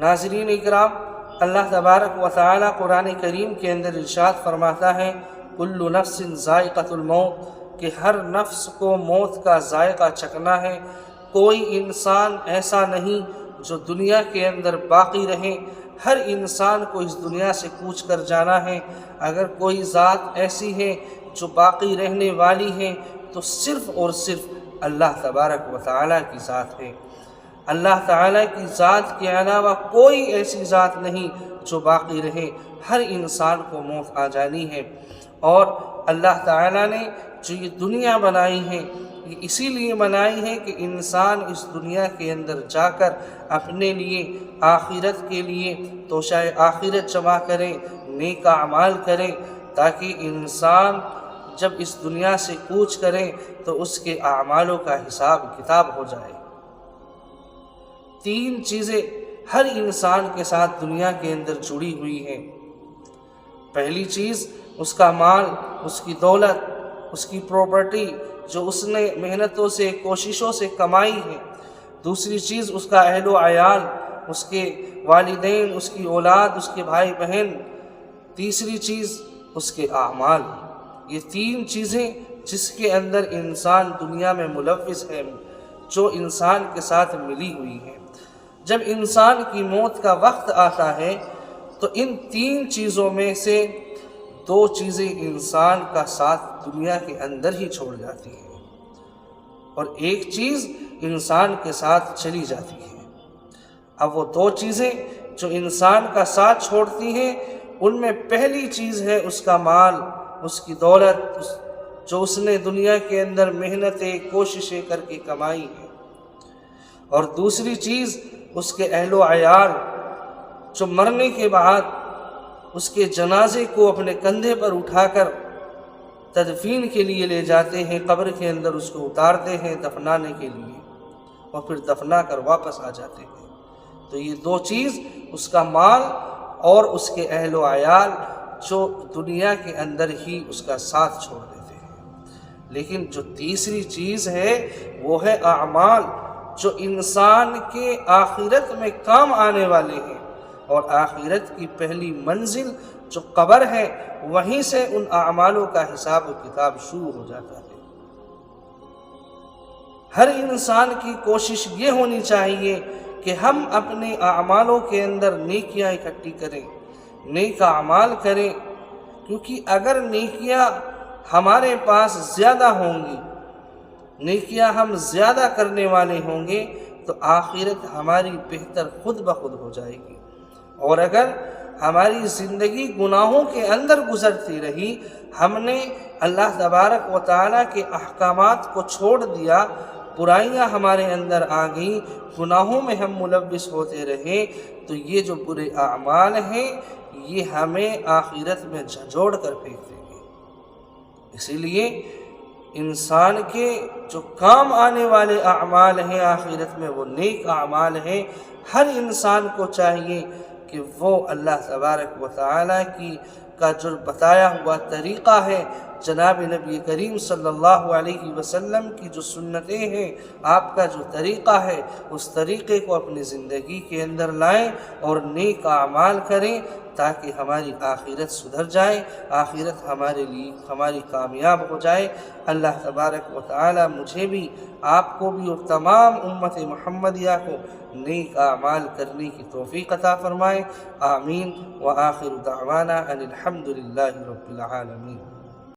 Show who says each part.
Speaker 1: ناظرین اکرام، اللہ تبارک و تعالی قرآن کریم کے اندر ارشاد فرماتا ہے کل نفس ذائقۃ الموت، کہ ہر نفس کو موت کا ذائقہ چکھنا ہے۔ کوئی انسان ایسا نہیں جو دنیا کے اندر باقی رہے، ہر انسان کو اس دنیا سے کوچ کر جانا ہے۔ اگر کوئی ذات ایسی ہے جو باقی رہنے والی ہے تو صرف اور صرف اللہ تبارک و تعالیٰ کی ذات ہے۔ اللہ تعالیٰ کی ذات کے علاوہ کوئی ایسی ذات نہیں جو باقی رہے، ہر انسان کو موت آ جانی ہے۔ اور اللہ تعالیٰ نے جو یہ دنیا بنائی ہے، یہ اسی لیے بنائی ہے کہ انسان اس دنیا کے اندر جا کر اپنے لیے آخرت کے لیے توشہ آخرت جمع کرے، نیک اعمال کرے، تاکہ انسان جب اس دنیا سے کوچ کرے تو اس کے اعمالوں کا حساب کتاب ہو جائے۔ تین چیزیں ہر انسان کے ساتھ دنیا کے اندر جڑی ہوئی ہیں۔ پہلی چیز اس کا مال، اس کی دولت، اس کی پراپرٹی جو اس نے محنتوں سے، کوششوں سے کمائی ہے۔ دوسری چیز اس کا اہل و عیال، اس کے والدین، اس کی اولاد، اس کے بھائی بہن۔ تیسری چیز اس کے اعمال۔ یہ تین چیزیں جس کے اندر انسان دنیا میں ملوث ہے، جو انسان کے ساتھ ملی ہوئی ہیں۔ جب انسان کی موت کا وقت آتا ہے تو ان تین چیزوں میں سے دو چیزیں انسان کا ساتھ دنیا کے اندر ہی چھوڑ جاتی ہیں اور ایک چیز انسان کے ساتھ چلی جاتی ہے۔ اب وہ دو چیزیں جو انسان کا ساتھ چھوڑتی ہیں، ان میں پہلی چیز ہے اس کا مال، اس کی دولت، جو اس نے دنیا کے اندر محنتیں، کوششیں کر کے کمائی ہے۔ اور دوسری چیز اس کے اہل و عیال، جو مرنے کے بعد اس کے جنازے کو اپنے کندھے پر اٹھا کر تدفین کے لیے لے جاتے ہیں، قبر کے اندر اس کو اتارتے ہیں دفنانے کے لیے، اور پھر دفنا کر واپس آ جاتے ہیں۔ تو یہ دو چیز، اس کا مال اور اس کے اہل و عیال، جو دنیا کے اندر ہی اس کا ساتھ چھوڑ دیتے ہیں۔ لیکن جو تیسری چیز ہے وہ ہے اعمال، جو انسان کے آخرت میں کام آنے والے ہیں، اور آخرت کی پہلی منزل جو قبر ہے، وہیں سے ان اعمالوں کا حساب و کتاب شروع ہو جاتا ہے۔ ہر انسان کی کوشش یہ ہونی چاہیے کہ ہم اپنے اعمالوں کے اندر نیکیاں اکٹھی کریں، نیک اعمال کریں، کیونکہ اگر نیکیاں ہمارے پاس زیادہ ہوں گی، نیکیاں ہم زیادہ کرنے والے ہوں گے، تو آخرت ہماری بہتر خود بخود ہو جائے گی۔ اور اگر ہماری زندگی گناہوں کے اندر گزرتی رہی، ہم نے اللہ تبارک و تعالیٰ کے احکامات کو چھوڑ دیا، برائیاں ہمارے اندر آ گئیں، گناہوں میں ہم ملوث ہوتے رہے، تو یہ جو برے اعمال ہیں یہ ہمیں آخرت میں جھنجھوڑ کر پھینک دیں گے۔ اسی لیے انسان کے جو کام آنے والے اعمال ہیں آخرت میں، وہ نیک اعمال ہیں۔ ہر انسان کو چاہیے کہ وہ اللہ تبارک و تعالیٰ کا جو بتایا ہوا طریقہ ہے، جناب نبی کریم صلی اللہ علیہ وسلم کی جو سنتیں ہیں، آپ کا جو طریقہ ہے، اس طریقے کو اپنی زندگی کے اندر لائیں اور نیک اعمال کریں، تاکہ ہماری آخرت سدھر جائے، آخرت ہماری کامیاب ہو جائے۔ اللہ تبارک و تعالی مجھے بھی، آپ کو بھی اور تمام امت محمدیہ کو نیک اعمال کرنے کی توفیق عطا فرمائے۔ آمین۔ وآخر دعوانا ان الحمد للہ رب العالمین۔